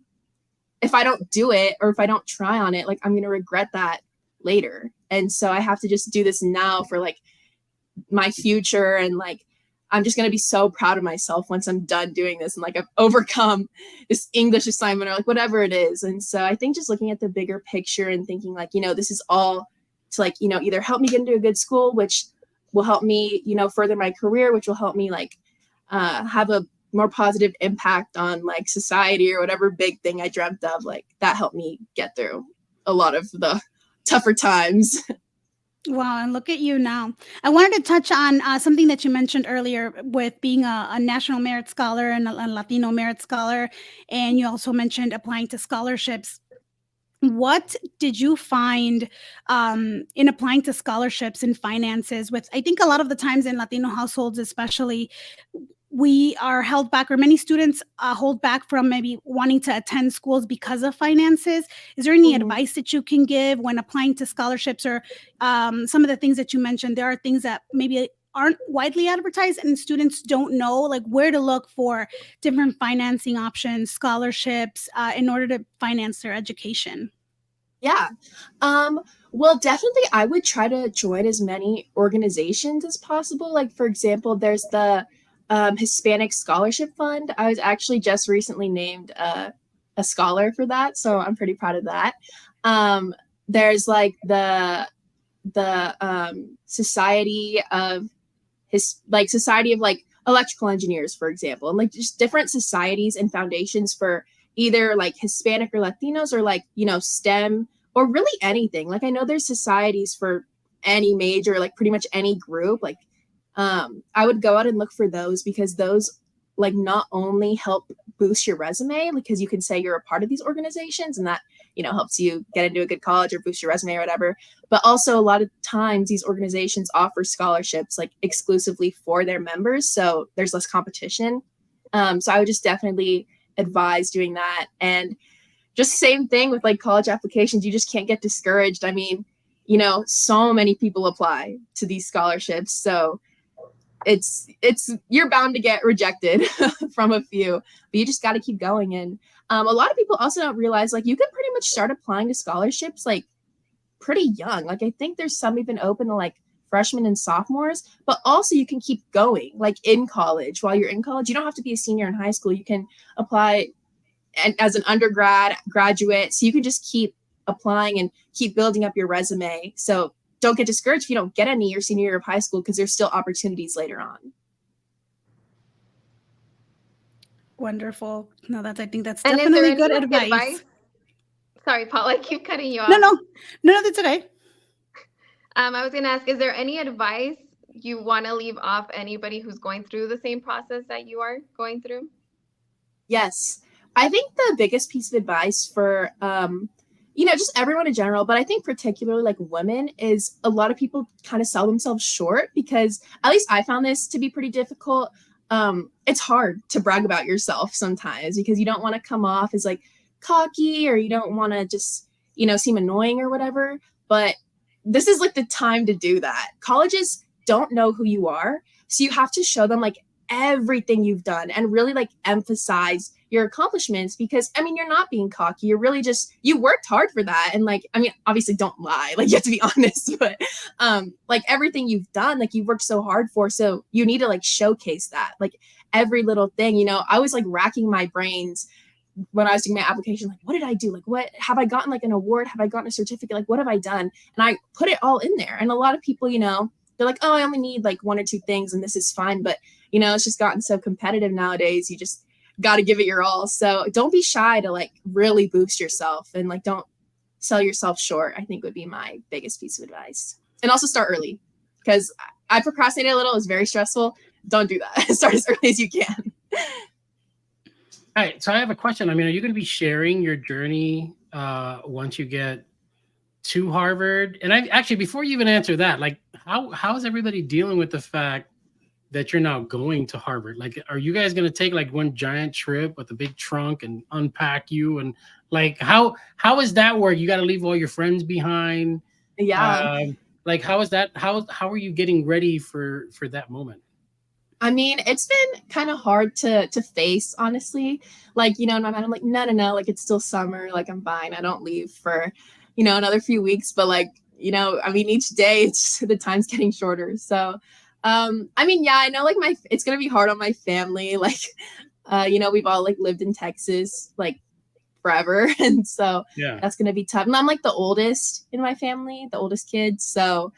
if I don't do it or if I don't try on it, like I'm going to regret that later. And so I have to just do this now for like my future. And like, I'm just going to be so proud of myself once I'm done doing this and like I've overcome this English assignment or like whatever it is. And so I think just looking at the bigger picture and thinking like, you know, this is all to like, you know, either help me get into a good school, which will help me, you know, further my career, which will help me like have a more positive impact on like society or whatever big thing I dreamt of. Like that helped me get through a lot of the tougher times. Wow, and look at you now. I wanted to touch on something that you mentioned earlier with being a National Merit Scholar and a Latino Merit Scholar, and you also mentioned applying to scholarships. What did you find in applying to scholarships and finances? With, I think a lot of the times in Latino households, especially, we are held back, or many students hold back from maybe wanting to attend schools because of finances. Is there any advice that you can give when applying to scholarships, or some of the things that you mentioned? There are things that maybe aren't widely advertised and students don't know, like where to look for different financing options, scholarships, in order to finance their education. Yeah. Well, definitely I would try to join as many organizations as possible. Like, for example, there's the Hispanic Scholarship Fund. I was actually just recently named a scholar for that, so I'm pretty proud of that. There's like the Society of like Electrical Engineers, for example, and like just different societies and foundations for either like Hispanic or Latinos, or like, you know, STEM, or really anything. Like I know there's societies for any major, like pretty much any group. Like I would go out and look for those, because those like not only help boost your resume, because you can say you're a part of these organizations and that, you know, helps you get into a good college or boost your resume or whatever, but also a lot of times these organizations offer scholarships like exclusively for their members, so there's less competition. So I would just definitely advise doing that. And just same thing with like college applications, you just can't get discouraged. I mean, you know, so many people apply to these scholarships, so it's you're bound to get rejected from a few, but you just got to keep going. And a lot of people also don't realize like you can pretty much start applying to scholarships like pretty young. Like I think there's some even open to like freshmen and sophomores, but also you can keep going like in college. While you're in college, you don't have to be a senior in high school. You can apply as an undergrad, graduate, so you can just keep applying and keep building up your resume. So don't get discouraged if you don't get any your senior year of high school, because there's still opportunities later on. Wonderful. No, I think that's And definitely good advice. Sorry, Paul, I keep cutting you off. No, that's okay. I was going to ask, is there any advice you want to leave off anybody who's going through the same process that you are going through? Yes. I think the biggest piece of advice for, you know, just everyone in general, but I think particularly like women, is a lot of people kind of sell themselves short, because at least I found this to be pretty difficult. It's hard to brag about yourself sometimes, because you don't want to come off as like cocky, or you don't want to just, you know, seem annoying or whatever. But this is like the time to do that. Colleges don't know who you are, so you have to show them like everything you've done and really like emphasize your accomplishments, because I mean, you're not being cocky, you're really just, you worked hard for that. And like, I mean, obviously don't lie, like you have to be honest, but like everything you've done, like you've worked so hard for, so you need to like showcase that, like every little thing. You know, I was like racking my brains when I was doing my application, like what did I do, like what have I gotten, like an award, have I gotten a certificate, like what have I done? And I put it all in there. And a lot of people, you know, they're like, oh, I only need like one or two things and this is fine. But you know, it's just gotten so competitive nowadays, you just got to give it your all. So don't be shy to like really boost yourself, and like don't sell yourself short, I think would be my biggest piece of advice. And also start early, because I procrastinated a little. It was very stressful. Don't do that. Start as early as you can. All right. So I have a question. I mean, are you going to be sharing your journey once you get to Harvard? And I actually, before you even answer that, like how is everybody dealing with the fact that you're now going to Harvard? Like, are you guys going to take like one giant trip with a big trunk and unpack you? And like, how is that work? You got to leave all your friends behind. Yeah. Like, how is that? How are you getting ready for that moment? I mean, it's been kind of hard to face, honestly. Like, you know, in my mind, I'm like, no, like it's still summer. Like I'm fine. I don't leave for, you know, another few weeks. But like you know, I mean, each day it's the time's getting shorter. So, I mean, yeah, I know like it's gonna be hard on my family. Like, you know, we've all like lived in Texas like forever, and so Yeah. that's gonna be tough. And I'm like the oldest in my family, the oldest kid, so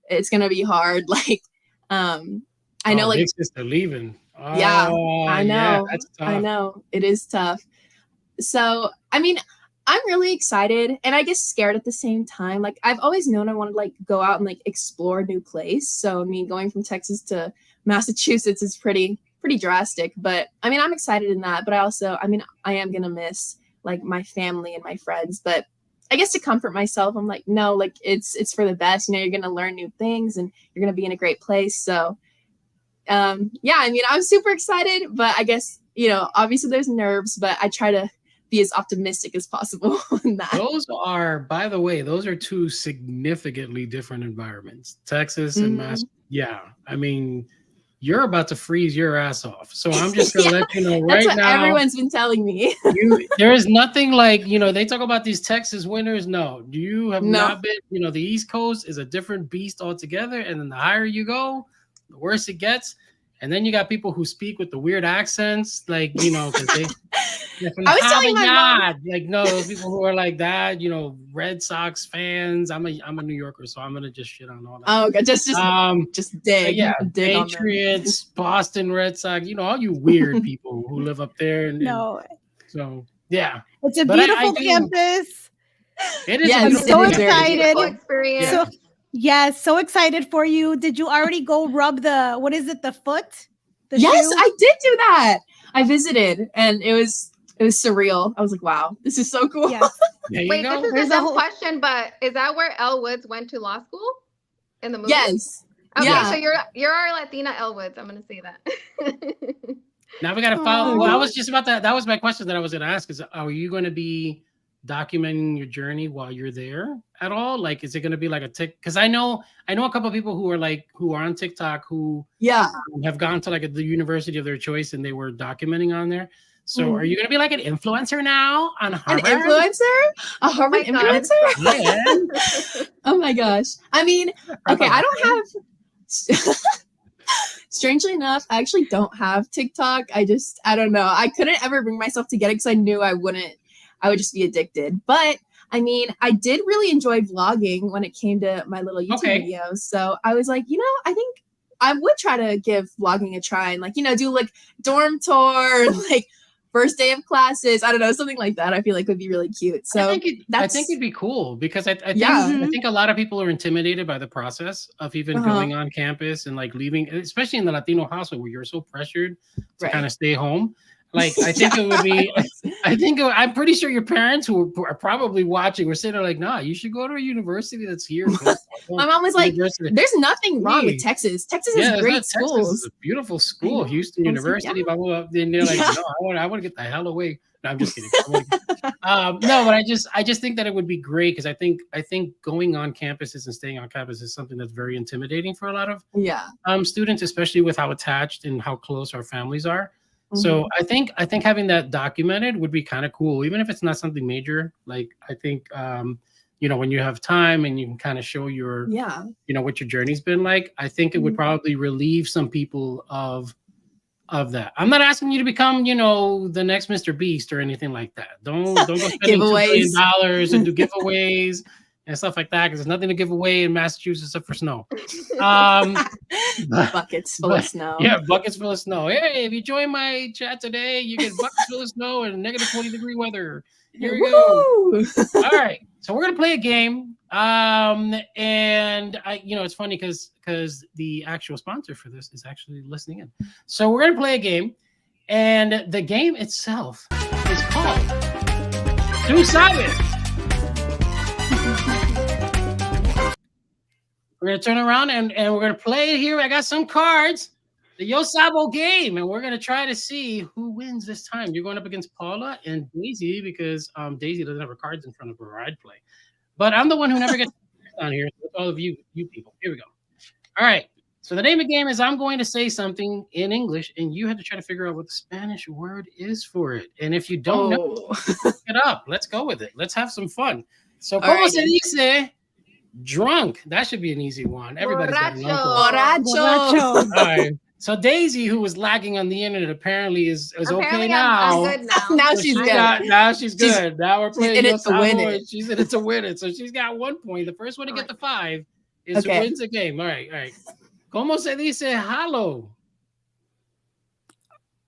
it's gonna be hard. Like, I know, like big sister leaving. yeah, Oh, I know, yeah, that's tough. I know, it is tough. So, I mean, I'm really excited and I guess scared at the same time. Like I've always known I want to like go out and like explore a new place. So I mean, going from Texas to Massachusetts is pretty drastic. But I mean, I'm excited in that. But I mean, I am gonna miss like my family and my friends. But I guess to comfort myself, I'm like, no, like it's for the best. You know, you're gonna learn new things and you're gonna be in a great place. So yeah, I mean, I'm super excited, but I guess, you know, obviously there's nerves, but I try to be as optimistic as possible in that. Those are, by the way, those are two significantly different environments. Texas and Mass. Yeah. I mean, you're about to freeze your ass off. So I'm just gonna let you know right That's what now. Everyone's been telling me. There is nothing like, you know, they talk about these Texas winters. No, you have not been, you know, the East Coast is a different beast altogether. And then the higher you go, the worse it gets. And then you got people who speak with the weird accents, like, you know, because they I was telling my mom, like, no, those people who are like that, you know, Red Sox fans. I'm a New Yorker, so I'm gonna just shit on all that. Oh, okay. Just dig. Yeah, dig Patriots, Boston Red Sox, you know, all you weird people who live up there. And so yeah, it's a beautiful campus. It is. I'm so excited. Experience. So, yes, so excited for you. Did you already go rub the foot? Yes, shoe? I did do that. I visited and it was surreal. I was like, wow, this is so cool. Yes. Wait, this is a dumb question, but is that where Elle Woods went to law school in the movie? Yes. Okay, yeah. so you're our Latina Elle Woods. I'm gonna say that. Now we gotta follow. Well, I was just about that. That was my question that I was gonna ask. Is are you going to be documenting your journey while you're there at all? Like, is it going to be like a tick? Because I know a couple of people who are on TikTok who have gone to like the university of their choice and they were documenting on there. So are you going to be like an influencer now on Harvard? An influencer? A Harvard influencer? Yeah. Oh my gosh. I mean, okay, I don't have strangely enough, I actually don't have TikTok. I don't know. I couldn't ever bring myself to get it because I knew I would just be addicted. But I mean, I did really enjoy vlogging when it came to my little YouTube videos. So I was like, you know, I think I would try to give vlogging a try and like, you know, do like dorm tour, like first day of classes. I don't know, something like that. I feel like would be really cute. So I think it'd be cool because I think a lot of people are intimidated by the process of even going on campus and like leaving, especially in the Latino household where you're so pressured to kind of stay home. Like, I think it would be, I'm pretty sure your parents who are probably watching were sitting there like, nah, you should go to a university that's here. My mom was like, there's nothing wrong with Texas. Texas has great schools. Texas is a beautiful school. Houston University, blah, blah, blah. Then they're like, no, I want to get the hell away. No, I'm just kidding. No, but I just think that it would be great because I think going on campuses and staying on campus is something that's very intimidating for a lot of students, especially with how attached and how close our families are. So I think having that documented would be kind of cool, even if it's not something major. Like I think you know, when you have time and you can kind of show your you know what your journey's been like, I think it would probably relieve some people of that. I'm not asking you to become, you know, the next Mr. Beast or anything like that. Don't go spending $2 billion and do giveaways and stuff like that because there's nothing to give away in Massachusetts except for snow. Buckets full of snow. Yeah, buckets full of snow. Hey, if you join my chat today, you get buckets full of snow and negative 20-degree weather. Here we go. All right, so we're gonna play a game. And you know, it's funny because the actual sponsor for this is actually listening in. So we're gonna play a game, and the game itself is called Tu Sabes. We're going to turn around and we're going to play it here. I got some cards, the Yo Sabo game, and we're going to try to see who wins this time. You're going up against Paula and Daisy because Daisy doesn't have her cards in front of her. I'd play. But I'm the one who never gets on here. So with all of you people. Here we go. All right. So the name of the game is I'm going to say something in English, and you have to try to figure out what the Spanish word is for it. And if you don't know, look it up. Let's go with it. Let's have some fun. So, ¿cómo se dice Drunk. That should be an easy one. Everybody's got an uncle. Borracho. All right. So Daisy, who was lagging on the internet, apparently is okay now. I'm good now. Now So she's good. now she's good. Now we're playing in it Los to win Amos. it. She's in it to win it. So she's got 1 point. The first one to get the 5 is Okay. who wins the game. All right, all right. ¿Cómo se dice halo?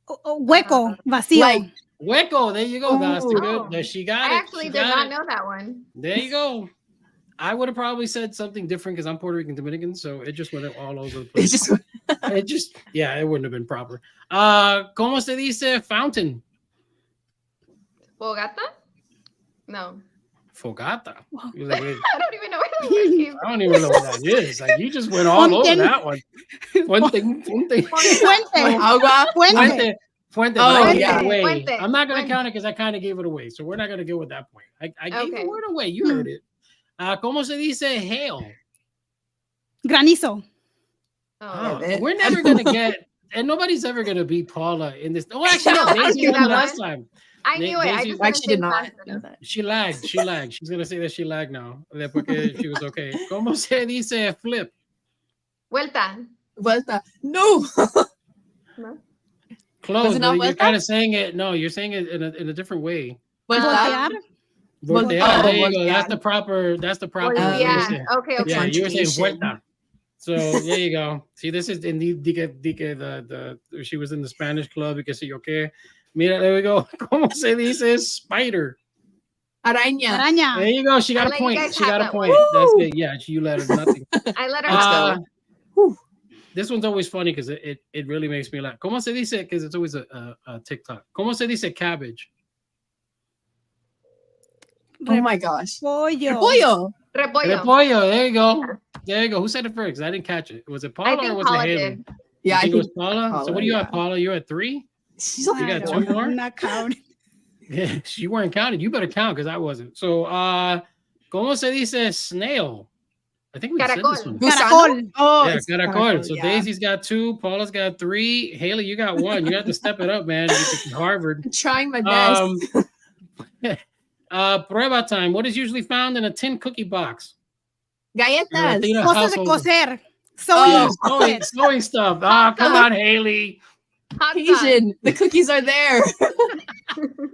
Hueco, vacío. Like, Hueco. There you go. That's the Oh. good. There she got it. I actually She did got not it. know that one. There you go. I would have probably said something different because I'm Puerto Rican Dominican, so it just went all over the place. Yeah, it wouldn't have been proper. ¿Cómo se dice fountain? Fogata? No. Fogata. You're like, wait, I don't even know where the word came I don't even know what that is. Like you just went all over that one. Fuente. Fuente. agua. Fuente. Fuente. Oh, I gave yeah. it away. Fuente. I'm not gonna Fuente. count it because I kind of gave it away. So we're not gonna go with that point. I gave Okay. the word away. You heard it. ¿Cómo se dice hail? Granizo. Oh. it. We're never gonna get, and nobody's ever gonna beat Paula in this. Oh, actually, no, No, Daisy I won knew that last one. time. I knew it. I Daisy- just Actually, did didn't not think know fast that. She lagged. She's gonna say that she lagged now. Porque she was okay. ¿Cómo se dice flip? Vuelta. Vuelta. No. No? Close. Was it not But you're vuelta? kind of saying it. No, you're saying it in a different way. Vuelta. Voltear. Voltear. Oh, There you go. voltear. That's the proper. Yeah. Yeah. Okay. Okay. Yeah, you were saying Conjugation. vuelta. So there you go. See, this is in the she was in the Spanish club because she okay. Mira, there we go. ¿Cómo se dice spider? Araña. There Araña. you go. She got I a let you point. guys She have got a that point. one. That's Woo! it. Yeah, you let her nothing. I let her Let's have go. that one. This one's always funny because it really makes me laugh. ¿Cómo se dice? Because it's always a TikTok. ¿Cómo se dice cabbage? Oh my gosh. Pollo. Pollo. Repollo. Repollo. There you go. There you go. Who said it first? I didn't catch it. Was it Paula I or think was Paula it Haley? did. Yeah, You I think it was think Paula. So Paula, what are you yeah. at, Paula? You're at 3. she's You like, got I 2 don't- more? I'm not counting. Yeah, you weren't counted. You better count because I wasn't. So, ¿cómo se dice snail? I think we said this Caracol. one. Caracol. Oh, Yeah, it's caracol. So yeah. Daisy's got 2, Paula's got 3, Haley, you got 1. You have to step it up, man. You get to Harvard. I'm trying my best. Prueba time. What is usually found in a tin cookie box? Galletas. Latina Cosas de household. coser. Yeah, Sewing. sewing stuff. Come on, Haley. Hot sauce. Asian. The cookies are there.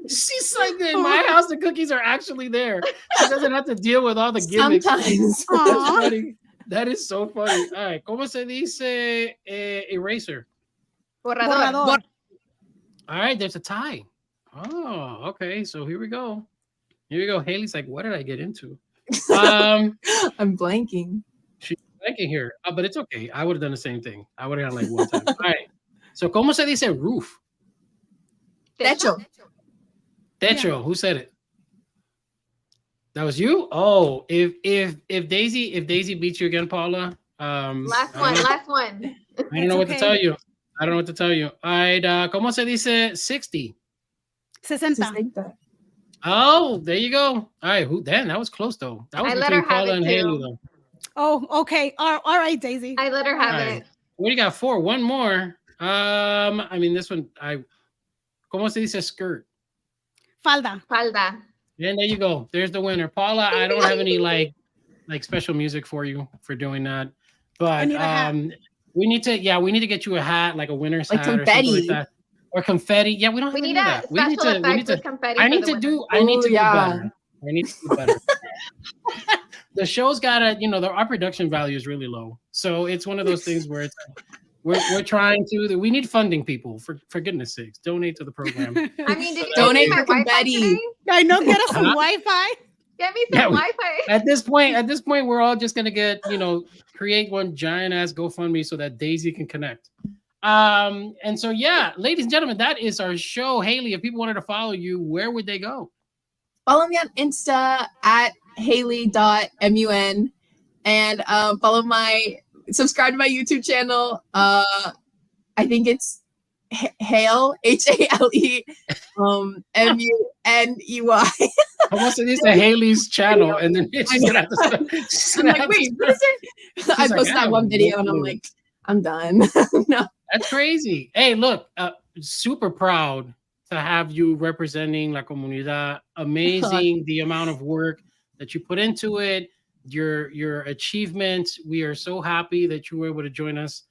She's like, in my house, the cookies are actually there. She doesn't have to deal with all the gimmicks. Sometimes. That's Aw. funny. That is so funny. All right. ¿Cómo se dice eraser? Borrador. Borrador. All right. There's a tie. Oh, okay. So here we go. Here we go. Haley's like, what did I get into? I'm blanking. She's blanking here. But it's okay. I would have done the same thing. I would have done like one time. All right. So, ¿cómo se dice roof? Techo. Techo. Who said it? That was you? Oh, if Daisy beats you again, Paula. Last I one. don't know- Last one. I don't know what to okay. tell you. I don't know what to tell you. All right. ¿Cómo se dice 60? 60. Oh, there you go. All right. Damn, that was close though. That was I let between her have Paula it, and too. Haley though. Oh, okay. All right, Daisy. I let her have All right. it. What do you got? 4. One more. I mean this one. ¿Cómo se dice skirt? Falda. Falda. And there you go. There's the winner. Paula, I don't have any like special music for you for doing that. But need a hat. we need to get you a hat, like a winner's Like hat or something confetti. like that. Or confetti. Yeah, we don't have We any need of a that. special effect with confetti. I for need the to winner. do I need to Ooh, yeah. do better. I need to do better. The show's gotta, our production value is really low. So it's one of those things where it's we're trying to we need funding, people, for goodness sakes. Donate to the program. I mean, did you Donate donate my for Wi-Fi confetti. today? I know. Get us some Huh? Wi-Fi. Get me some Yeah, Wi-Fi. At this point, we're all just gonna get, create one giant ass GoFundMe so that Daisy can connect. And so yeah, ladies and gentlemen, that is our show. Haley, if people wanted to follow you, where would they go? Follow me on Insta at Haley.mun and subscribe to my YouTube channel. I think it's Hale, Hale, Muney. I want to use the Haley's channel, and then she's gonna have to. I'm like, wait, what is it? I like, posted I that one don't video and I'm know. like, I'm done. No. That's crazy. Hey, look, super proud to have you representing La Comunidad. Amazing the amount of work that you put into it, your achievements. We are so happy that you were able to join us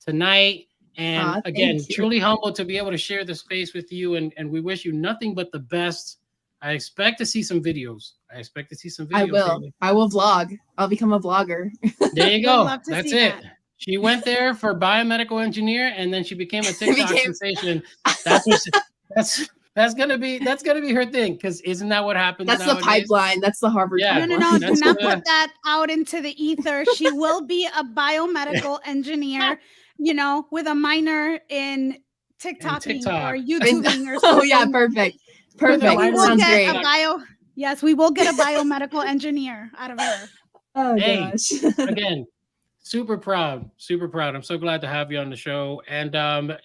tonight. And again, truly humbled to be able to share the space with you. And we wish you nothing but the best. I expect to see some videos. I will vlog. I'll become a vlogger. There you go. That's it. That. She went there for biomedical engineer, and then she became a TikTok sensation. That's gonna be her thing, because isn't that what happens? That's nowadays? The pipeline. That's the Harvard pipeline. No. Do not put that out into the ether. She will be a biomedical engineer, with a minor in TikToking or YouTubing or something. Oh yeah, perfect. Sounds great. We will get a biomedical engineer out of her. Oh gosh. Again, super proud. I'm so glad to have you on the show. And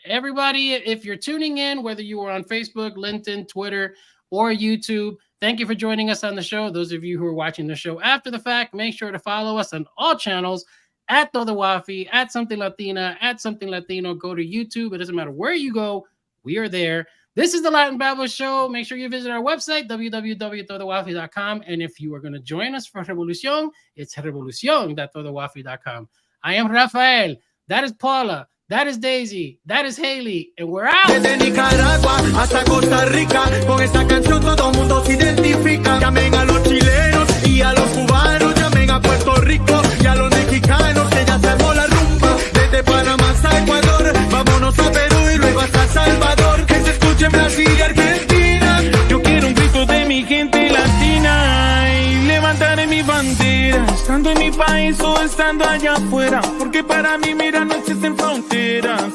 everybody, if you're tuning in, whether you were on Facebook, LinkedIn, Twitter, or YouTube, thank you for joining us on the show. Those of you who are watching the show after the fact, make sure to follow us on all channels at Todo Wafi, at Something Latina, at Something Latino. Go to YouTube. It doesn't matter where you go. We are there. This is the Latin Babble Show. Make sure you visit our website, www.todowafi.com. And if you are going to join us for Revolucion, it's revolucion.todowafi.com. I am Rafael. That is Paula. That is Daisy. That is Haley. And we're out. Desde Nicaragua hasta Costa Rica, con esta canción todo mundo se identifica. Llamen a los chilenos y a los cubanos, llamen a Puerto Rico y a los mexicanos, que ya hacemos la rumba. Desde Panamá hasta Ecuador, vámonos a Perú y luego hasta Salvador. Que se escuche en Brasil y Argentina. Yo quiero un grito de mi gente latina y levantaré mi bandera, estando en mi país o estando allá afuera, porque para mí, mira, no existen fronteras.